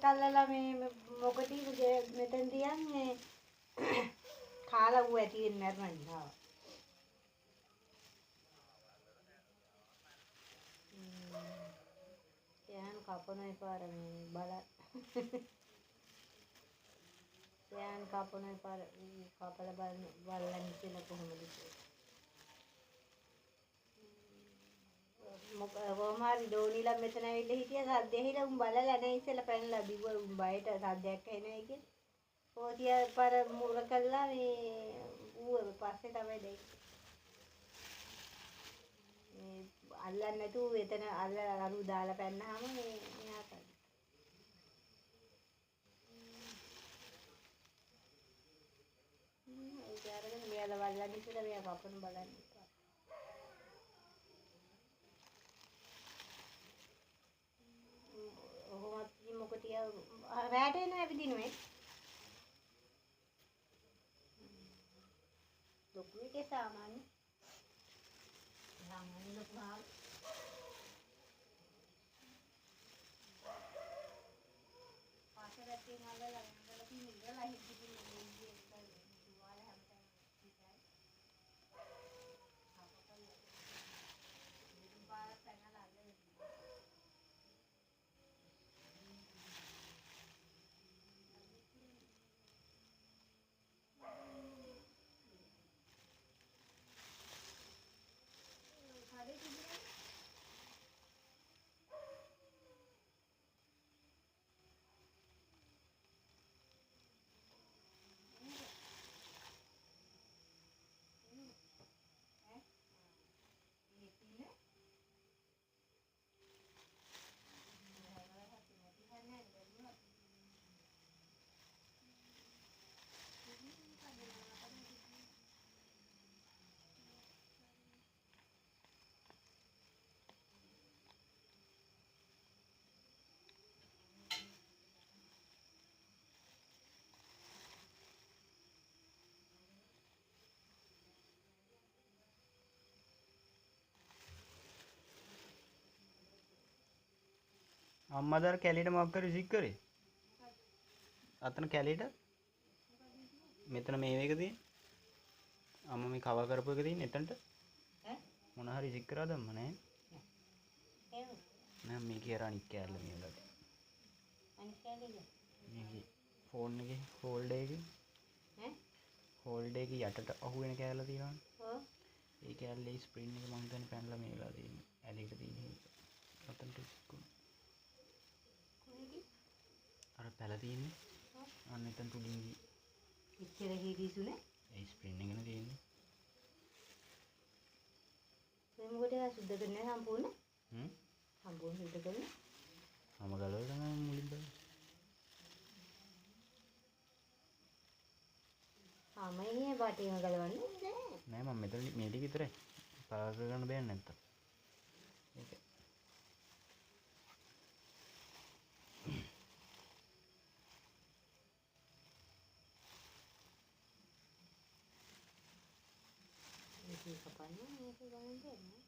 කල්ලලා මේ මොකටද මෙතන තියන්නේ කාලා ඌ ඇති වෙන්නේ මරනවා. යහන් කපනයි පාර මේ බල. යහන් කපනයි පාර කපල බලන්න කියලා කොහොමද? කොහොමහරි ඩෝනිලා මෙතන ඇවිල්ලා හිටියා සද්ද ඇහිලා උන් බලලා නැහැ ඉස්සෙල්ලා පැනලා බිව්වා උන් බයට සද්දයක් ඇහෙනයි කියලා. ඕතිය පාර මුර කළා මේ ඌව පස්සේ තමයි දෙයි. මේ අල්ලන්නේ නැතුව එතන අරු දාලා පැන්නාම මේ මෙයා කරා. ඒක අරගෙන මෙයාලා වල්ලන්නේ ඉස්සෙල්ලා මෙයා කපන බලන්නේ. මොකටිය රැට එන ඇවිදිනුවේ ලොකු එකේ සාමාන්‍ය ලොකු හාල් පාසල තියෙන අල්ලලා තියෙන ඉඳලා හිටින්න අම්මදාර කැලේට මොකක් කර විසික් කරේ අතන කැලේට මෙතන මේ එක තියෙන අම්ම මේ කව කරපු එක තියෙන එතනට මොන හරි විසික් කරාද අම්ම නෑ නෑ මේ කිය අනික් කැලේ මේ වලට අනිත් කැලේ මේ ෆෝන් එකේ හෝල්ඩර් එකේ යටට අහු වෙන කැලේ තියෙනවනේ ඔව් ඒ කැලේ ස්ප්‍රින් එක මම හිතන්නේ පැනලා මේ වෙලා තියෙන්නේ ඇලේට තියෙන අතනට අර පැල තියෙන්නේ අන්න එතන තුඩින් ගිහින් ඉච්චර හිරිසුනේ ඒ ස්ප්‍රින් එකනේ තියෙන්නේ මේ මොකටද සුද්ධ කරන්නේ සම්පූර්ණ සම්පූර්ණ සුද්ධ කරන්නේ මම ගලවලා තමයි මුලින් බලන්නේ ආමයේ බටේම ගලවන්නේ නෑ මම මෙතන මේ ටික විතරයි පාර කරගන්න බෑනේ නැත්තම් ඒක මේක කපන්නේ මේක ගන්න දෙන්නේ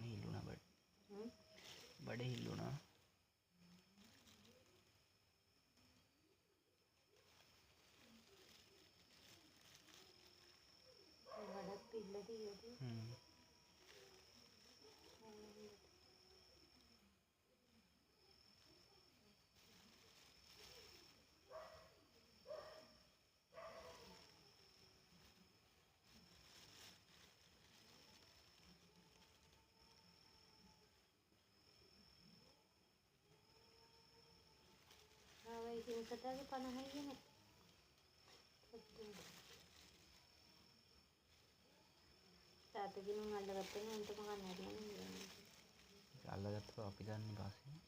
හිල්ලුණා බඩ හිල්ලුණා වඩක් පිල්ල තියෙදි ඉතින් කතාවේ 50යි නේ. තාත්තගෙන් අල්ලගත්තම උන්ට මොකක්ද හරියන්නේ. අල්ලගත්තව අපි දන්නේ පස්සේ.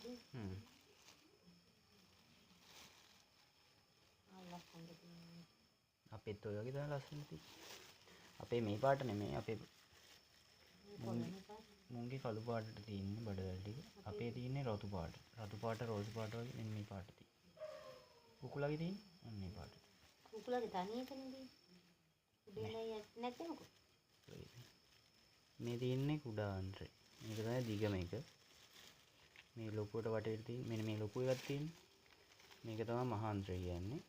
ඇති. හ්ම්. ලස්සනට තියෙනවා. අපෙත් ඔය වගේ තමයි ලස්සන තියෙන්නේ. අපේ මේ පාට නෙමෙයි අපේ මුංගේ කළු පාටට තියෙන්නේ බඩවැල් ටික. අපේ තියෙන්නේ රතු පාට. රතු පාට රෝස් පාට වගේ මෙන්න මේ පාට තියෙන්නේ. කුකුලගේ තියෙන්නේ අන්න මේ පාට. කුකුලගේ තනියටනේ. උඩේ නෑ නැත්තේ මොකෝ. මේ තියෙන්නේ කුඩා අන්ත්‍රේ. මේක තමයි දිගම එක. මේ ලොකුවට වටේට තියෙන මෙන්න මේ ලොකු එකක් තියෙන්නේ. මේක තමයි මහා අන්ත්‍රය කියන්නේ.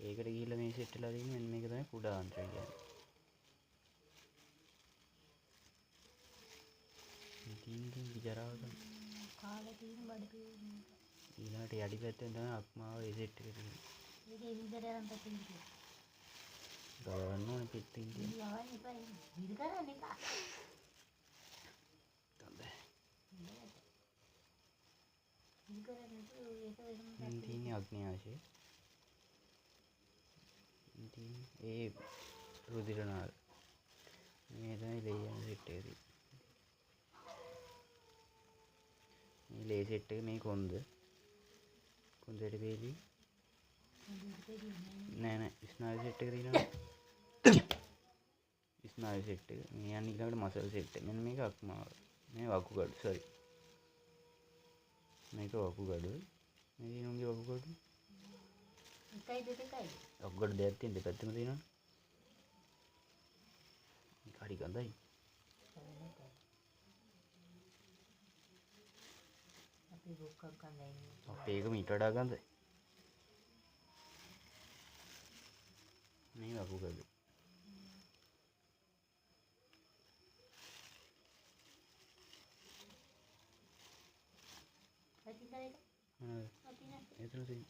ඒකට ගිහිල්ලා මේ සෙට් වෙලා තියෙන්නේ මෙන්න මේක තමයි කුඩා අන්ත්‍රය කියන්නේ. ඉතින් විචාරාව කරන කාලා තියෙන බඩ පිළිවෙල. ඊළඟට යටි පැත්තෙන් තමයි අක්මාව ඒ සෙට් එක තියෙන්නේ. මේක ඉන්දර යන පැත්තෙන් තියෙන්නේ. ගලවන්න ඕනේ පිටින් තියෙන. යවන්න එපා. විදි කරන්න එපා. හොඳයි. විදි කරන්න එපා. ඒක වෙනම මම තියෙන්නේ අග්නියාශය. ඉතින් ඒ රුධිරනාල. මේ තමයි ලේ යන සෙට් එක තියෙන්නේ. මේ ලේ සෙට් එක මේ කොන්ද. කොන්දේට වේලි. නෑ ස්නායු සෙට් එක තියෙනවා. ස්නායු සෙට් එක. මේ යන්නේ ඊළඟට මසල් සෙට් එක. මෙන්න මේක අක්මාව. මේ වකුගඩු සෝරි. මේක වකුගඩු. මේ දිනුගේ වකුගඩු. එකයි දෙකයි. වකුගඩු දෙකක් තියෙන දෙපැත්තම තියෙනවා. මේක හරි ගඳයි. අපි දුක්ඛ ගඳයි. අපේ එක මීට වඩා ගඳයි. මේ වකුගඩු. ඇතිදයිද? එතන තියෙන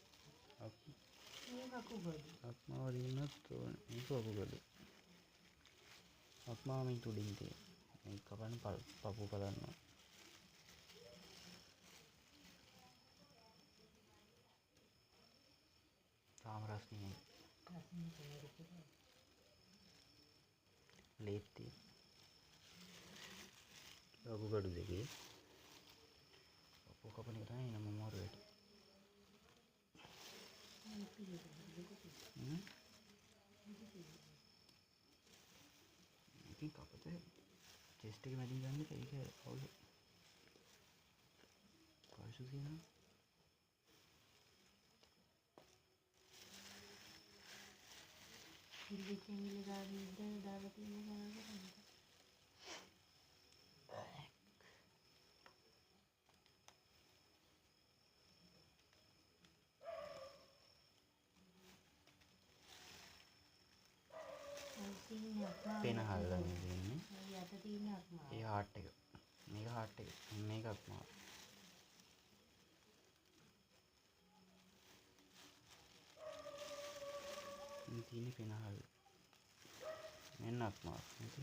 මේ වකුගඩු. අක්මාව දිනනත් ඕනේ. මේක වකුගඩු. අක්මාව මේ තුඩින් තියෙන. මේක කපන්න පපුව බලන්න. තාම රස්නේ ලේත් තියෙන. වකුගඩු දෙකේ පපුව කපන එක තමයි නම මොර වැඩි. ඉතින් කපත චෙස්ට් එක මැදින් ගන්න ඒක අවුල. කාශු තියෙනවා. ඉල්ලෙන්නේ දාලා තියෙන ගානකට. පේන හල්ලා මේ තියෙන්නේ. යට තියෙන අක්මාව. ඒ හાર્ට් එක. මේක හાર્ට් එක. මේක අක්මාව. මේ තියෙන්නේ පේන හල්ලා. මෙන්න අක්මාව. මේක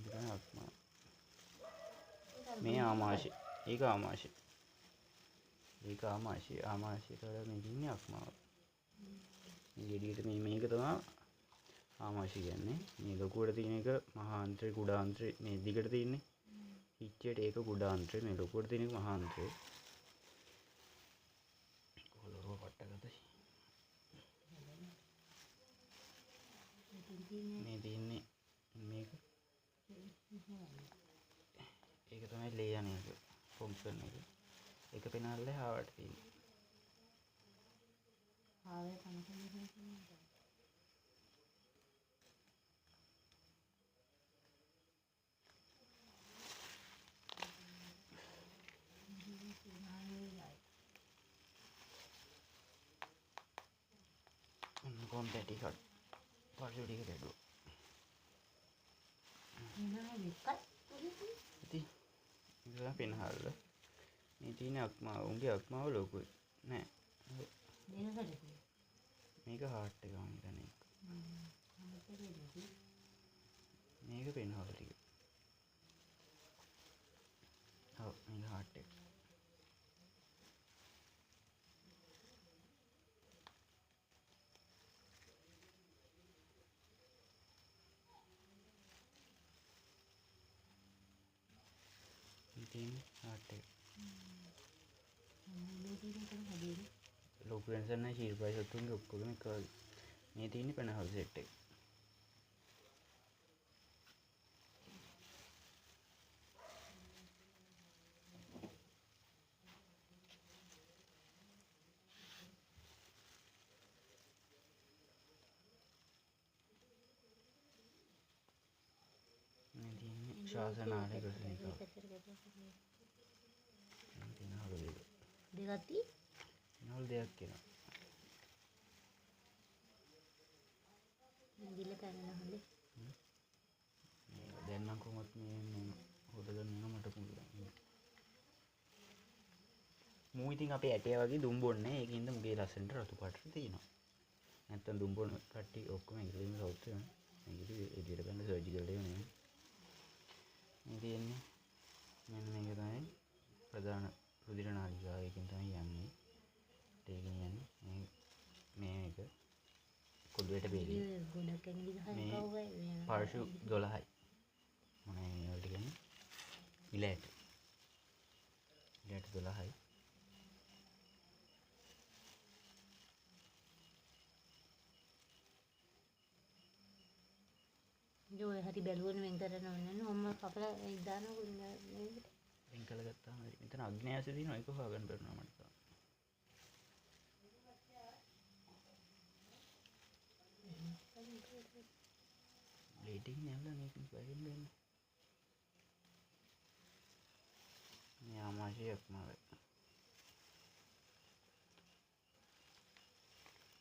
තමයි අක්මාව. මේ ආමාශය. ඒක ආමාශය. ඒක ආමාශය. ආමාශයට වඩා මේ තියෙන්නේ අක්මාව. මේ ගෙඩියට මේක තමයි ආමාශය කියන්නේ. මේ ලොකුවට තියෙන එක මහා අන්ත්‍රේ කුඩා අන්ත්‍රේ මේ දිගට තියෙන්නේ. හිච්චයට ඒක කුඩා අන්ත්‍රේ මේ ලොකුවට තියෙන එක මහා අන්ත්‍රේ. කොළරව පට්ටගතයි. මේ තියෙන්නේ මේක. ඒක තමයි ලේ යන එක. පොම්ප් කරන එක. ඒක පෙනල්ලේ හාවට තියෙන්නේ. ආවේ තමයි. කොම් පැටි කට්. පාර්ශ්ව ටික දැඩුවා. ඉතින් ඉතලා පෙනහල්ල. මේ තියෙන අක්මාව. උන්ගේ අක්මාව ලොකුයි. නෑ. මේක හાર્ට් එක වගේ දැනෙන එක. මේක පෙනහල්ල ටික. ඔව් මේක හાર્ට් එක. තියෙන්නේ හાට් එක. ලොකු වෙනසක් නැහැ ෂීර් ප්‍රයිස් ඔක්කොම එක වගේ. මේ තියෙන්නේ පෙනහල් සෙට් එක. මේ තියෙන්නේ ශාසනාලේ ග්‍රසනිකාව. පෙනහල් දෙක. දෙකක් තියෙන්නේ. පෙනහල් දෙකක් කියලා. දිල පැනලා හොඳේ. දැන් නම් කොහොමත් මේ හොදගන්න නම් මට පුළුවන්. මූ ඉතින් අපේ ඇටේ වගේ දුම් බොන්නේ. ඒකින්ද මුගේ ලස්සනට රතු පාටට තියෙනවා. නැත්තම් දුම් බොන කට්ටිය ඔක්කොම ඉංග්‍රීසියෙන් සවුත් වෙනවා. මේකේ එදිරියට ගන්න සර්ජිකල් එක නෙමෙයි. මේ තියෙන්නේ මෙන්න මේක තමයි ප්‍රධාන රුධිර නාලිකාව. ඒකෙන් තමයි යන්නේ. ඒක කියන්නේ මේක කොළුවට බෙරි. ගොඩක් ඇඟිලි ගහන කවුවයි. පාර්ශ්ව 12යි. මොනවද මේවලට කියන්නේ? ඉලෑට. ඉලෑට 12යි. ජෝ හරි බැලුවන වෙන් කරන්න ඕනේ නෝ ඔම්ම කපලා දාන නේද? වෙන් කළ ගත්තාම මෙතන අග්නයාසය තියෙනවා. ඒක හොයාගන්න බැරුණා මට තාම. ප්ලේට් එකේ නෑලා මේක බැරිම දෙන්න. මේ ආමාශයක් මාරයි.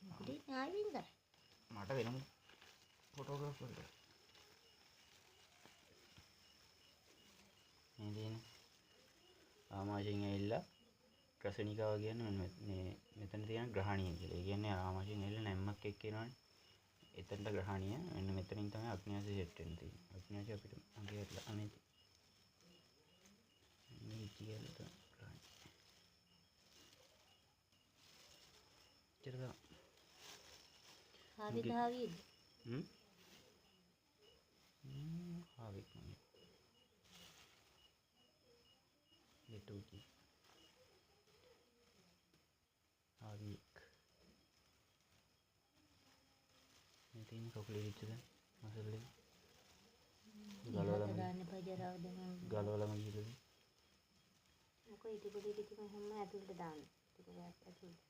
මොකද ආයෙත් ගන්න. මට වෙනම ෆොටෝග්‍රාෆර් එක. මේ තියෙන ආමාශයෙන් ඇවිල්ලා ග්‍රසනිකාව කියන්නේ මේ මෙතන තියෙන ග්‍රහණිය කියලා. ඒ කියන්නේ ආමාශයෙන් ඇවිල්ලා නැම්මක් එක්ක එනවනේ. එතනට ග්‍රහණිය මෙන්න මෙතනින් තමයි අග්න්‍යාසය සෙට් වෙන්න තියෙන්නේ. අග්න්‍යාසය අපිට අඟයට අනේ මේ කියලා ග්‍රහණිය. චරදා හාවිද හාවික් මම ලෙටුකි හාවික් මේ තියෙන කකුලේ විච්චද මසල්ලේ ගලවලම ගිහලා මොකෝ ඊට පොඩි ටික හැම ඇතුළට දාන්න. ටිකක් ඇතුළට.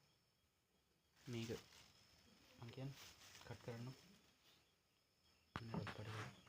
මේක මම කියන්නේ කට් කරන්න. නේද පරිදි